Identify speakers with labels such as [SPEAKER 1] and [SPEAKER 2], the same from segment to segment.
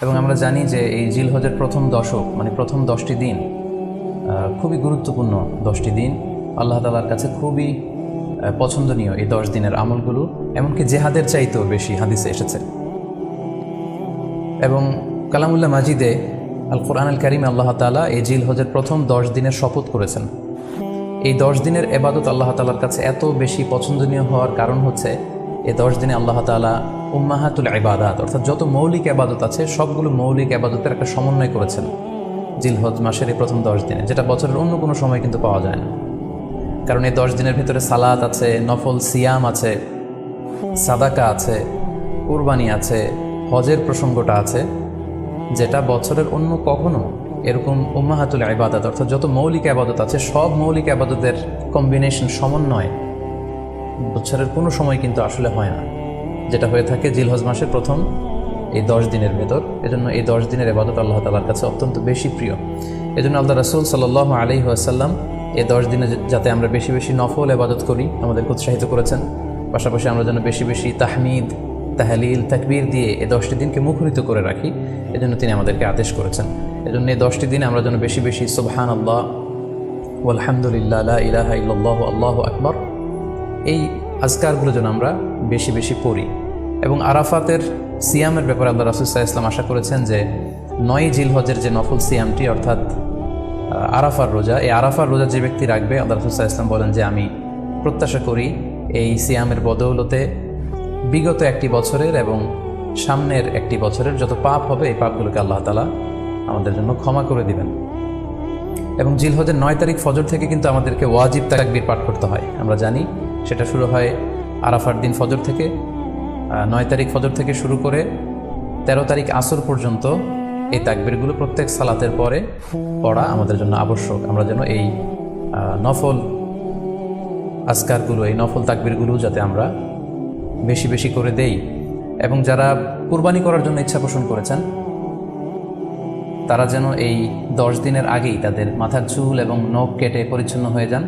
[SPEAKER 1] এবং আমরা জানি যে এই জিলহজের প্রথম দশক মানে প্রথম 10টি দিন খুবই গুরুত্বপূর্ণ 10টি দিন। আল্লাহ তাআলার কাছে খুবই পছন্দনীয় এই 10 দিনের আমলগুলো, এমনকি জেহাদের চাইতেও বেশি হাদিসে এসেছে। এবং কালামুল্লাহ মাজিদে আল কোরআন আল কারিমে আল্লাহ তাআলা এই জিলহজের প্রথম 10 দিনের শপথ করেছেন। এই 10 দিনের এবাদত আল্লাহ তাআলার কাছে এত বেশি পছন্দনীয় হওয়ার কারণ হচ্ছে এই 10 দিনে আল্লাহ তাআলা উম্মাহাতুল ইবাদাত অর্থাৎ যত মৌলিক ইবাদত আছে সবগুলো মৌলিক ইবাদতের একটা সমন্বয় করেছেন জিলহজ মাসের এই প্রথম 10 দিনে, যেটা বছরের অন্য কোনো সময় কিন্তু পাওয়া যায় না। কারণ এই 10 দিনের ভিতরে সালাত আছে, নফল সিয়াম আছে, সাদাকা আছে, কুরবানি আছে, হজের প্রসঙ্গটা আছে, যেটা বছরের অন্য কখনো এরকম উম্মাহাতুল ইবাদাত অর্থাৎ যত মৌলিক ইবাদত আছে সব মৌলিক ইবাদতের কম্বিনেশন সমন্বয় বছরের কোনো সময় কিন্তু আসলে হয় না, যেটা হয়ে থাকে জিলহজ মাসের প্রথম এই 10 দিনের ভেতর। এজন্য এই 10 দিনের ইবাদত আল্লাহ তাআলার কাছে অত্যন্ত বেশি প্রিয়। এজন্য আল্লাহ রাসূল সাল্লাল্লাহু আলাইহি ওয়াসাল্লাম এই 10 দিনে যাতে আমরা বেশি বেশি নফল ইবাদত করি আমাদেরকে উৎসাহিত করেছেন। পাশাপাশি আমরা যেন বেশি বেশি তাহমিদ, তাহলিল, তাকবীর দিয়ে এই 10টি দিনকে মুখরিত করে রাখি, এজন্য তিনি আমাদেরকে আদেশ করেছেন। এজন্য এই 10টি দিনে আমরা যেন বেশি বেশি সুবহানাল্লাহ ওয়ালহামদুলিল্লাহ লা ইলাহা ইল্লাল্লাহু আল্লাহু আকবার এই আজকারগুলো যেন আমরা বেশি বেশি পড়ি। এবং আরাফাতের সিয়ামের ব্যাপারে আল্লাহ রাসূল সাল্লাল্লাহু আলাইহি ওয়াসাল্লাম আশা করেছেন যে 9 জিলহজের যে নফল সিয়ামটি অর্থাৎ আরাফার রোজা, এই আরাফার রোজা যে ব্যক্তি রাখবে আল্লাহ রাসূল সাল্লাল্লাহু আলাইহি ওয়াসাল্লাম বলেন যে আমি প্রত্যাশা করি এই সিয়ামের বদৌলতে বিগত একটি বছরের এবং সামনের একটি বছরের যত পাপ হবে এই পাপগুলোকে আল্লাহ তাআলা আমাদের জন্য ক্ষমা করে দিবেন। এবং জিলহজের 9 তারিখ ফজর থেকে কিন্তু আমাদেরকে ওয়াজিব তাকবীর পাঠ করতে হয়, আমরা জানি সেটা শুরু হয় আরাফার দিন ফজর থেকে। 9 তারিখ ফজর থেকে শুরু করে 13 তারিখ আসর পর্যন্ত এই তাকবীরগুলো প্রত্যেক সালাতের পরে পড়া আমাদের জন্য আবশ্যক। আমরা যেন এই নফল আজকারগুলো, এই নফল তাকবীরগুলো যাতে আমরা বেশি বেশি করে দেই। এবং যারা কুরবানি করার জন্য ইচ্ছা পোষণ করেছেন তারা যেন এই 10 দিনের আগেই তাদের মাথার চুল এবং নখ কেটে পরিচ্ছন্ন হয়ে যান।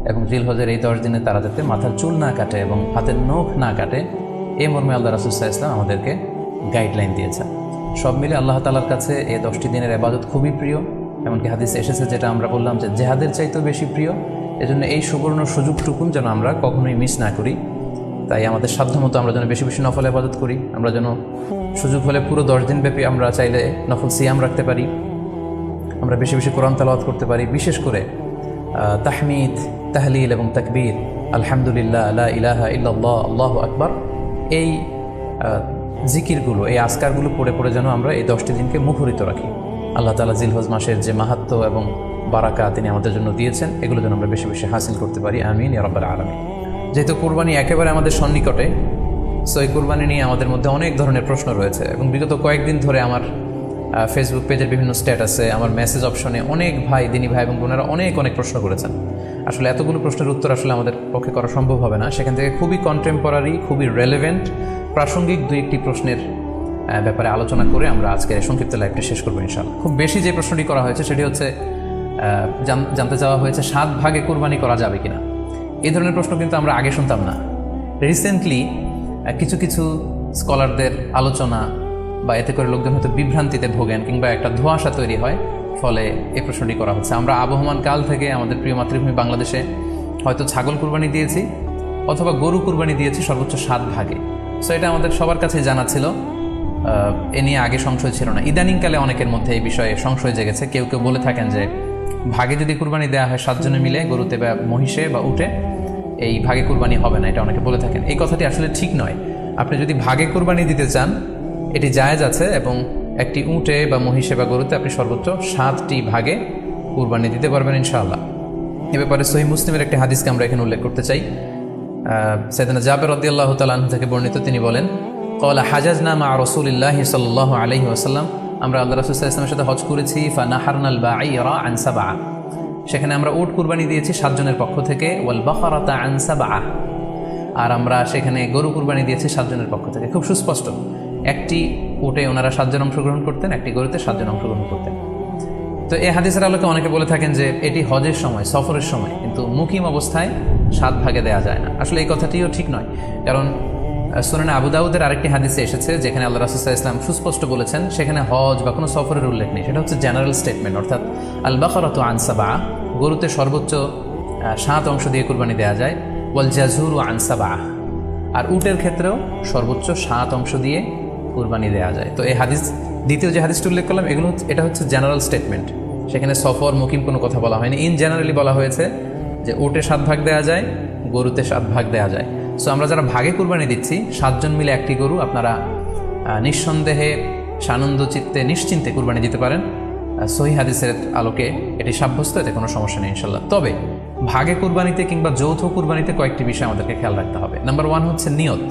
[SPEAKER 1] এবং জিলহজের এই 10 দিনে তারা যাতে মাথার চুল না কাটে এবং হাতের নখ না কাটে, এই মর্মে আল্লাহ রাসূল সাল্লাল্লাহু আলাইহি ওয়াসাল্লাম আমাদেরকে গাইডলাইন দিয়েছেন। সব মিলে আল্লাহ তাআলার কাছে এই 10টি দিনের ইবাদত খুবই প্রিয়। এমনকি হাদিসে এসেছে, যেটা আমরা বললাম যে জেহাদের চাইতেও বেশি প্রিয়। এজন্য এই সুবর্ণ সুযোগটুকুন যেন আমরা কখনোই মিস না করি। তাই আমাদের সাধ্যমতো আমরা যেন বেশি বেশি নফল ইবাদত করি। আমরা যেন সুযোগ হলে পুরো 10 দিন ব্যাপী আমরা চাইলে নফল সিয়াম রাখতে পারি, আমরা বেশি বেশি কোরআন তেলাওয়াত করতে পারি, বিশেষ করে তাহমিদ, তাহলিল এবং তাকবীর, আলহামদুলিল্লাহ, লা ইলাহা ইল্লাল্লাহ, আল্লাহু আকবার, এই জিকিরগুলো, এই আজকারগুলো পড়ে পড়ে যেন আমরা এই 10টি দিনকে মুখরিত রাখি। আল্লাহ তাআলা জিলহজ মাসের যে মাহাত্ম্য এবং বারাকা তিনি আমাদের জন্য দিয়েছেন, এগুলো যেন আমরা বেশি বেশি হাসিল করতে পারি। আমিন ইয়া রাব্বাল আলামিন। যেহেতু কুরবানি একেবারে আমাদের সন্নিকটে, সো এই কুরবানি নিয়ে আমাদের মধ্যে অনেক ধরনের প্রশ্ন রয়েছে। এবং বিগত কয়েকদিন ধরে আমার ফেসবুক পেজের বিভিন্ন স্ট্যাটাসে, আমার মেসেজ অপশনে অনেক ভাই, দিনী ভাই এবং বোনেরা অনেক প্রশ্ন করেছেন। আসলে এতগুলো প্রশ্নের উত্তর আসলে আমাদের পক্ষে করা সম্ভব হবে না। সেখান থেকে খুবই কন্টেম্পোরারি, খুবই রেলেভেন্ট, প্রাসঙ্গিক 2-1টি প্রশ্নের ব্যাপারে আলোচনা করে আমরা আজকের সংক্ষিপ্ত লাইভটি শেষ করবো ইনশাআল্লাহ। খুব বেশি যে প্রশ্নটি করা হয়েছে সেটি হচ্ছে জানতে চাওয়া হয়েছে 7 ভাগে কুরবানি করা যাবে কিনা। এই ধরনের প্রশ্ন কিন্তু আমরা আগে শুনতাম না। রিসেন্টলি কিছু কিছু স্কলারদের আলোচনা বা এতে করে লোকজন হয়তো বিভ্রান্তিতে ভোগেন কিংবা একটা ধোঁয়াশা তৈরি হয়, ফলে এই প্রশ্নটি করা হচ্ছে। আমরা আবহমান কাল থেকে আমাদের প্রিয় মাতৃভূমি বাংলাদেশে হয়তো ছাগল কুরবানি দিয়েছি অথবা গরু কুরবানি দিয়েছি সর্বোচ্চ 7 ভাগে। সো এটা আমাদের সবার কাছে জানা ছিল, এ নিয়ে আগে সংশয় ছিল না। ইদানিংকালে অনেকের মধ্যে এই বিষয়ে সংশয় জেগেছে। কেউ কেউ বলে থাকেন যে ভাগে যদি কুরবানি দেওয়া হয় 7 জনে মিলে, গরুতে বা মহিষে বা উটে, এই ভাগে কুরবানি হবে না, এটা অনেকে বলে থাকেন। এই কথাটি আসলে ঠিক নয়। আপনি যদি ভাগে কুরবানি দিতে চান এটি জায়েজ আছে, এবং একটি উটে বা মহিষে বা গরুতে আপনি সর্বোচ্চ 7টি ভাগে কুরবানি দিতে পারবেন ইনশাআল্লাহ। এ ব্যাপারে সহিহ মুসলিমের একটি হাদিসকে আমরা এখানে উল্লেখ করতে চাই। সাইয়েদনা জাবের রাদিয়াল্লাহু তাআলা আনহু থেকে বর্ণিত, তিনি বলেন, ক্বালা হাজাজনা মা রাসূলিল্লাহি সাল্লাল্লাহু আলাইহি ওয়াসাল্লাম, আমরা আল্লাহ রাসূল সাল্লাল্লাহু আলাইহি ওয়াসাল্লামের সাথে হজ করেছি। ফানাহারনাল বাঈরা আন সাবআ, সেখানে আমরা উট কুরবানি দিয়েছি 7 জনের পক্ষ থেকে। ওয়াল বাকারাতা আন সাবআ, আর আমরা সেখানে গরু কুরবানি দিয়েছি 7 জনের পক্ষ থেকে। খুব সুস্পষ্ট, একটি উটে ওনারা 7 জন অংশগ্রহণ করতেন, একটি গরুতে 7 জন অংশগ্রহণ করতেন। তো এই হাদিসের আলোকে অনেকে বলে থাকেন যে এটি হজের সময়, সফরের সময়, কিন্তু মুকিম অবস্থায় 7 ভাগে দেওয়া যায় না। আসলে এই কথাটিও ঠিক নয়, কারণ সুনানে আবু দাউদের আরেকটি হাদিসে এসেছে যেখানে আল্লাহ রাসূল সাল্লাল্লাহু আলাইহি ওয়াসাল্লাম সুস্পষ্ট বলেছেন, সেখানে হজ বা কোনো সফরের উল্লেখ নেই, সেটা হচ্ছে জেনারেল স্টেটমেন্ট। অর্থাৎ আল বাকারাতু আন সাবআ, গরুতে সর্বোচ্চ 7 অংশ দিয়ে কুরবানি দেওয়া যায়। ওয়াল জাজুরু আন সাবআ, আর উটের ক্ষেত্রেও সর্বোচ্চ 7 অংশ দিয়ে কুরবানি দেওয়া যায়। তো এই হাদিস, দ্বিতীয় যে হাদিসটি উল্লেখ করলাম, এটা হচ্ছে জেনারেল স্টেটমেন্ট। সেখানে সফর মুকিম কোনো কথা বলা হয়নি, ইন জেনারেলি বলা হয়েছে যে উটে 7 ভাগ দেওয়া যায়, গরুতে 7 ভাগ দেওয়া যায়। সো আমরা যারা ভাগে কুরবানি দিচ্ছি 7 জন মিলে একটি গরু, আপনারা নিঃসন্দেহে সানন্দ চিত্তে নিশ্চিন্তে কুরবানি দিতে পারেন। সহিহ হাদিসের আলোকে এটি সাব্যস্ত, এতে কোনো সমস্যা নেই ইনশাল্লাহ। তবে ভাগে কুরবানিতে কিংবা যৌথ কুরবানিতে কয়েকটি বিষয় আমাদেরকে খেয়াল রাখতে হবে। নাম্বার 1 হচ্ছে নিয়ত।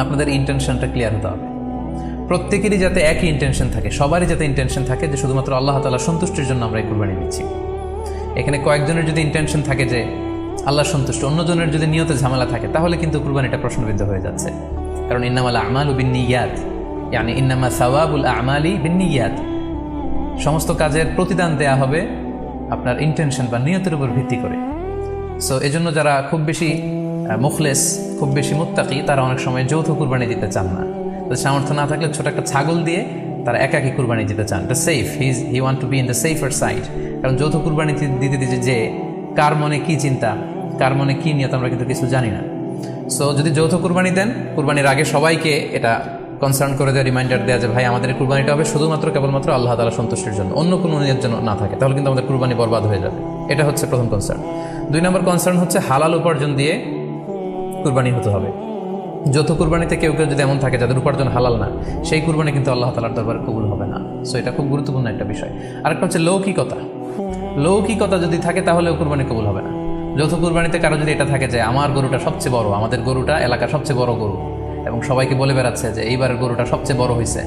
[SPEAKER 1] আপনাদের ইন্টেনশনটা ক্লিয়ার হতে হবে। প্রত্যেকেরই যাতে একই ইন্টেনশন থাকে, সবারই যাতে ইন্টেনশন থাকে যে শুধুমাত্র আল্লাহ তাআলার সন্তুষ্টির জন্য আমরা এই কুরবানি দিচ্ছি। এখানে কয়েকজনের যদি ইন্টেনশন থাকে যে আল্লাহ সন্তুষ্ট, অন্যজনের যদি নিয়তে ঝামেলা থাকে, তাহলে কিন্তু কুরবানিটা প্রশ্নবিদ্ধ হয়ে যাচ্ছে। কারণ ইন্নামাল আমালু বিন্নিয়াত, ইয়ানি ইন্নামা সাওয়াবুল আমালি বিন্নিয়াত, সমস্ত কাজের প্রতিদান দেয়া হবে আপনার ইন্টেনশন বা নিয়তের উপর ভিত্তি করে। সো এজন্য যারা খুব বেশি মুখলেস, খুব বেশি মুত্তাকি, তারা অনেক সময় যৌথ কুরবানি দিতে চান না। তো সামর্থ্য না থাকলে ছোট একটা ছাগল দিয়ে তারা একাকি কুরবানি দিতে চান। এটা safe, he want to be in the safer side. কারণ যৌথ কুরবানি দিতে দিতে যে কার মনে কি চিন্তা, কার মনে কি নিয়ত, আমরা কিন্তু কিছু জানি না। সো যদি যৌথ কুরবানি দেন, কুরবানির আগে সবাইকে এটা কনসার্ন করে দেওয়া, রিমাইন্ডার দেওয়া যে ভাই আমাদের কুরবানিটা হবে শুধুমাত্র কেবলমাত্র আল্লাহ তাআলার সন্তুষ্টির জন্য, অন্য কোনো নিয়ত যেন না থাকে, তাহলে কিন্তু আমাদের কুরবানি বরবাদ হয়ে যাবে। এটা হচ্ছে প্রথম কনসার্ন। 2 নম্বর কনসার্ন হচ্ছে হালাল উপার্জন দিয়ে কুরবানি হতে হবে। যৌথ কুরবানিতে কেউ কেউ যদি এমন থাকে যাদের উপার্জন হালাল না, সেই কুরবানি কিন্তু আল্লাহ তাআলার দরবারে কবুল হবে না। সো এটা খুব গুরুত্বপূর্ণ একটা বিষয়। আরেকটা হচ্ছে লৌকিকতা। লৌকিকতা যদি থাকে তাহলেও কুরবানি কবুল হবে না। যৌথ কুরবানিতে কারো যদি এটা থাকে যে আমার গরুটা সবচেয়ে বড়, আমাদের গরুটা এলাকার সবচেয়ে বড় গরু, এবং সবাইকে বলে বেড়াচ্ছে যে এইবারের গরুটা সবচেয়ে বড় হয়েছে,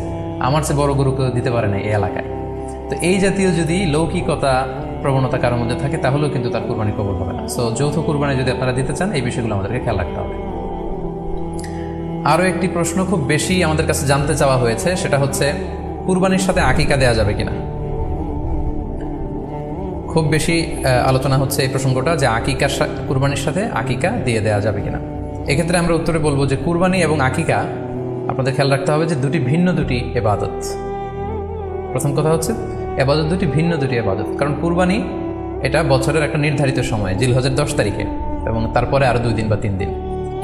[SPEAKER 1] আমার চেয়ে বড় গরু কেউ দিতে পারে না এই এলাকায়। তো এই জাতীয় যদি লৌকিকতা প্রবণতা কারোর মধ্যে থাকে, তাহলেও কিন্তু তার কুরবানি কবুল হবে না। সো যৌথ কুরবানি যদি আপনারা দিতে চান, এই বিষয়গুলো আমাদেরকে খেয়াল রাখতে হবে। আরও একটি প্রশ্ন খুব বেশি আমাদের কাছে জানতে চাওয়া হয়েছে, সেটা হচ্ছে কুরবানির সাথে আকিকা দেওয়া যাবে কিনা। খুব বেশি আলোচনা হচ্ছে এই প্রসঙ্গটা যে কুরবানির সাথে আকিকা দিয়ে দেওয়া যাবে কিনা। এক্ষেত্রে আমরা উত্তরে বলবো যে কুরবানি এবং আকিকা আপনাদের খেয়াল রাখতে হবে যে ভিন্ন দুটি ইবাদত। প্রথম কথা হচ্ছে ইবাদত ভিন্ন দুটি ইবাদত। কারণ কুরবানি এটা বছরের একটা নির্ধারিত সময়, জিলহজের 10 তারিখে, এবং তারপরে আরও 2 দিন বা 3 দিন,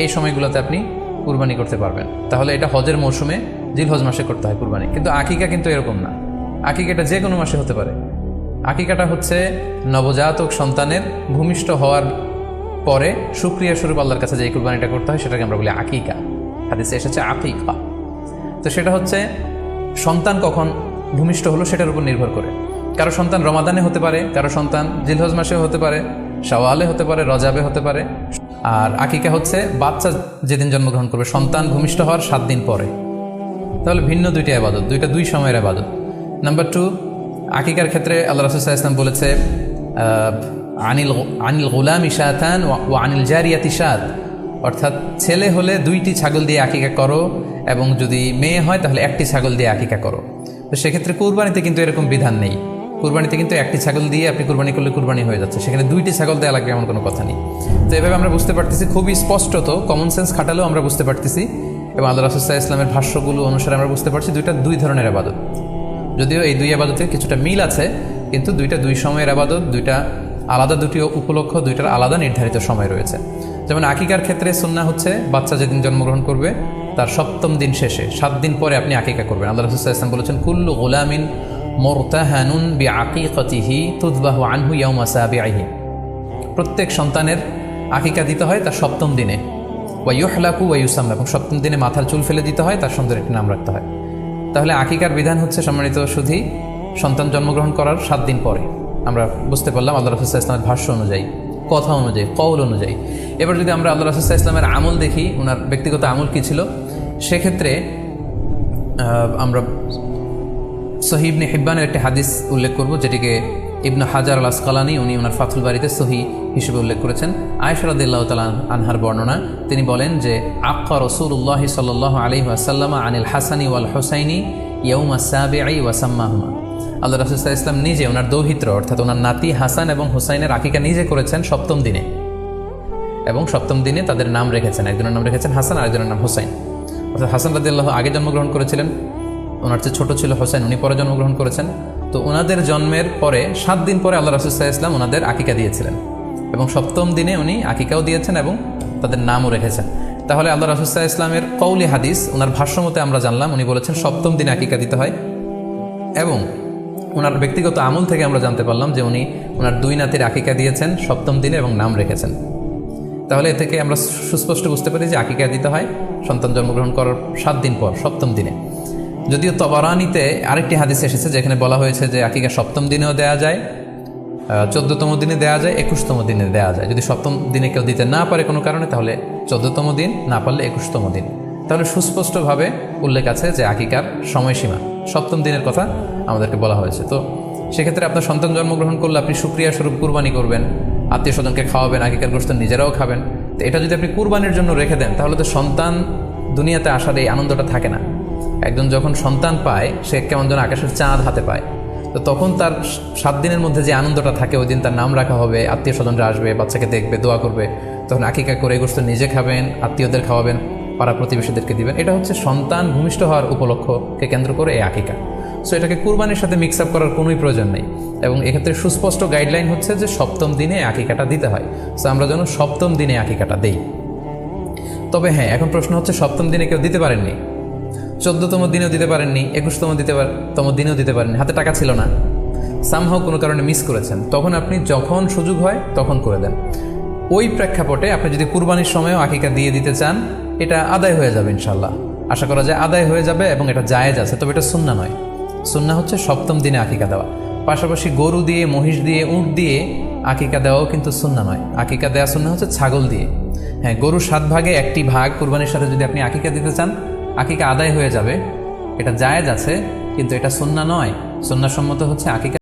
[SPEAKER 1] এই সময়গুলোতে আপনি কুরবানি করতে পারবেন। তাহলে এটা হজের মৌসুমে জিলহজ মাসে করতে হয় কুরবানি। কিন্তু আকিকা কিন্তু এরকম না, আকিকাটা যে কোনো মাসে হতে পারে। আকিকাটা হচ্ছে নবজাতক সন্তানের ভূমিষ্ঠ হওয়ার পরে শুকরিয়া স্বরূপ আল্লাহর কাছে যে কুরবানিটা করতে হয়, সেটাকে আমরা বলি আকিকা। হাদিসে এসেছে আকিকা। তো সেটা হচ্ছে সন্তান কখন ভূমিষ্ঠ হলো সেটার উপর নির্ভর করে। কারো সন্তান রমাদানে হতে পারে, কারো সন্তান জিলহজ মাসেও হতে পারে, শাওয়ালে হতে পারে, রজাবে হতে পারে। আর আকিকা হচ্ছে বাচ্চা যেদিন জন্মগ্রহণ করবে, সন্তান ভূমিষ্ঠ হওয়ার 7 দিন পরে। তাহলে ভিন্ন দুইটা ইবাদত, দুই সময়ের ইবাদত। নাম্বার 2, আকিকার ক্ষেত্রে আল্লাহ রাসূল সাল্লাল্লাহু আলাইহি ওয়াসাল্লাম বলেছে আনিল গুলামি শাতান ওয়া আনিল জারিয়াতি শাত, অর্থাৎ ছেলে হলে 2টি ছাগল দিয়ে আকিকা করো, এবং যদি মেয়ে হয় তাহলে 1টি ছাগল দিয়ে আকিকা করো। তো সেক্ষেত্রে কুরবানিতে কিন্তু এরকম বিধান নেই। কুরবানিতে কিন্তু 1টি ছাগল দিয়ে আপনি কুরবানি করলে কুরবানি হয়ে যাচ্ছে, সেখানে 2টি ছাগল দেওয়া লাগবে এমন কোনো কথা নেই। তো এভাবে আমরা বুঝতে পারতেছি, খুবই স্পষ্টত কমন সেন্স খাটালেও আমরা বুঝতে পারতেছি, এবং আল্লাহ রাসূল সাল্লাল্লাহু আলাইহি ওয়াসাল্লামের ভাষ্যগুলো অনুসারে আমরা বুঝতে পারছি দুই ধরনের ইবাদত। যদিও এই 2 ইবাদতের কিছুটা মিল আছে, কিন্তু 2 সময়ের ইবাদত, 2 আলাদা উপলক্ষ, 2টার আলাদা নির্ধারিত সময় রয়েছে। যেমন আকিকার ক্ষেত্রে সুন্নাহ হচ্ছে বাচ্চা যেদিন জন্মগ্রহণ করবে তার 7ম দিন শেষে 7 দিন পরে আপনি আকিকা করবেন। আল্লাহ রাসূল সাল্লাল্লাহু আলাইহি ওয়াসাল্লাম বলেছেন কুল্লু গুলামিন মুরতাহানুন বিআকিকাতিহি তুযবাহু আনহু ইয়াওমা সাবিহি, প্রত্যেক সন্তানের আকিকা দিতে হয় তার 7ম দিনে। ওয়া ইউহলাকু ওয়া ইউসাম্মা, এবং 7ম দিনে মাথার চুল ফেলে দিতে হয়, তার সুন্দর একটি নাম রাখতে হয়। তাহলে আকিকার বিধান হচ্ছে সম্মানিত শুধু সন্তান জন্মগ্রহণ করার 7 দিন পরে। আমরা বুঝতে পারলাম আল্লাহ রাসূল সাল্লাল্লাহু আলাইহি ওয়াসাল্লামের ভাষ্য অনুযায়ী, কথা অনুযায়ী, কওল অনুযায়ী। এবার যদি আমরা আল্লাহ রাসূল সাল্লাল্লাহু আলাইহি ওয়াসাল্লামের আমল দেখি, ওনার ব্যক্তিগত আমল কী ছিল, সেক্ষেত্রে আমরা সহিহ ইবনে হিব্বানের একটি হাদিস উল্লেখ করব, যেটিকে ইবনে হাজার আল আসকালানি উনি ওনার ফাথুল বারিতে সহিহ হিসেবে উল্লেখ করেছেন। আয়েশা রাদিয়াল্লাহু তাআলা আনহার বর্ণনা, তিনি বলেন যে আক্কা রাসূলুল্লাহ সাল্লাল্লাহু আলাইহি ওয়াসাল্লাম আনিল হাসানি ওয়াল হুসাইনি ইয়াউমা সাবিঈ ওয়া সাম্মাহুমা। আল্লাহ রাসূল সাল্লাল্লাহু আলাইহি ওয়াসাল্লাম নিজে ওনার দৌহিত্র অর্থাৎ ওনার নাতি হাসান এবং হুসাইনের আকিকা নিজে করেছেন 7ম দিনে, এবং সপ্তম দিনে তাদের নাম রেখেছেন, একজনের নাম রেখেছেন হাসান, আরেকজনের নাম হোসাইন। অর্থাৎ হাসান রাদিয়াল্লাহু আগে জন্মগ্রহণ করেছিলেন, ওনার চেয়ে ছোট ছিল হোসাইন, উনি পরে জন্মগ্রহণ করেছেন। তো ওনাদের জন্মের পরে 7 দিন পরে আল্লাহ রাসূল সাল্লাল্লাহু আলাইহি ওয়াসাল্লাম ওনাদের আকিকা দিয়েছিলেন এবং সপ্তম দিনে উনি আকিকাও দিয়েছেন এবং তাদের নামও রেখেছেন। তাহলে আল্লাহ রাসূল সাল্লাল্লাহু আলাইহি ওয়াসাল্লামের কওলি হাদিস, ওনার ভাষ্যমতে আমরা জানলাম উনি বলেছেন সপ্তম দিনে আকিকা দিতে হয়। এবং ওনার ব্যক্তিগত আমল থেকে আমরা জানতে পারলাম যে উনি ওনার 2 নাতির আকিকা দিয়েছেন সপ্তম দিনে এবং নাম রেখেছেন। তাহলে এ থেকে আমরা সুস্পষ্ট বুঝতে পারি যে আকিকা দিতে হয় সন্তান জন্মগ্রহণ করার 7 দিন পর, সপ্তম দিনে। যদিও তবারানিতে আরেকটি হাদিস এসেছে যেখানে বলা হয়েছে যে আকিকা সপ্তম দিনেও দেয়া যায়, 14তম দিনে দেয়া যায়, 21তম দিনে দেয়া যায়। যদি সপ্তম দিনে কেউ দিতে না পারে কোনো কারণে তাহলে 14তম দিন, না পারলে 21তম দিন। তাহলে সুস্পষ্টভাবে উল্লেখ আছে যে আকিকার সময়সীমা সপ্তম দিনের কথা আমাদেরকে বলা হয়েছে। তো সেক্ষেত্রে আপনার সন্তান জন্মগ্রহণ করলে আপনি শুকরিয়া স্বরূপ কুরবানি করবেন, আত্মীয় স্বজনকে খাওয়াবেন, আকিকার গোশত নিজেরাও খাবেন। তো এটা যদি আপনি কুরবানির জন্য রেখে দেন তাহলে তো সন্তান দুনিয়াতে আসার এই আনন্দটা থাকে না। একজন যখন সন্তান পায় সে কেমন যেন আকাশের চাঁদ হাতে পায়। তো তখন তার 7 দিনের মধ্যে যে আনন্দটা থাকে, ওই দিন তার নাম রাখা হবে, আত্মীয় স্বজনরা আসবে, বাচ্চাকে দেখবে, দোয়া করবে, তখন আকিকা করে গোশত নিজে খাবেন, আত্মীয়দের খাওয়াবেন, পাড়া প্রতিবেশীদেরকে দিবেন। এটা হচ্ছে সন্তান ভূমিষ্ঠ হওয়ার উপলক্ষকে কেন্দ্র করে এই আকিকা। সো এটাকে কুরবানির সাথে মিক্স আপ করার কোনোই প্রয়োজন নেই। এবং এক্ষেত্রে সুস্পষ্ট গাইডলাইন হচ্ছে যে সপ্তম দিনে আকিকাটা দিতে হয়। সো আমরা যেন সপ্তম দিনে আকিকাটা দেই। তবে হ্যাঁ, এখন প্রশ্ন হচ্ছে সপ্তম দিনে কেউ দিতে পারেননি, 14তম দিনেও দিতে পারেননি, 21তম দিনেও দিতে পারেননি, হাতে টাকা ছিল না, সামহাও কোনো কারণে মিস করেছেন, তখন আপনি যখন সুযোগ হয় তখন করে দেন। ওই প্রেক্ষাপটে আপনি যদি কুরবানির সময়ও আকিকা দিয়ে দিতে চান, এটা আদায় হয়ে যাবে ইনশাল্লাহ। আশা করা যায় আদায় হয়ে যাবে এবং এটা জায়েজ আছে। তবে এটা সুন্নাহ নয়। সুন্নাহ হচ্ছে সপ্তম দিনে আকিকা দেওয়া। পাশাপাশি গরু দিয়ে, মহিষ দিয়ে, উট দিয়ে আকিকা দেওয়াও কিন্তু সুন্নাহ নয়। আকিকা দেওয়া সুন্নাহ হচ্ছে ছাগল দিয়ে। হ্যাঁ, গরুর 7 ভাগে 1টি ভাগ কুরবানির সাথে যদি আপনি আকিকা দিতে চান, আকিকা আদায় হয়ে যাবে, এটা জায়েজ আছে, কিন্তু এটা সুন্নাহ নয়। সুন্নাহসম্মত হচ্ছে আকিকা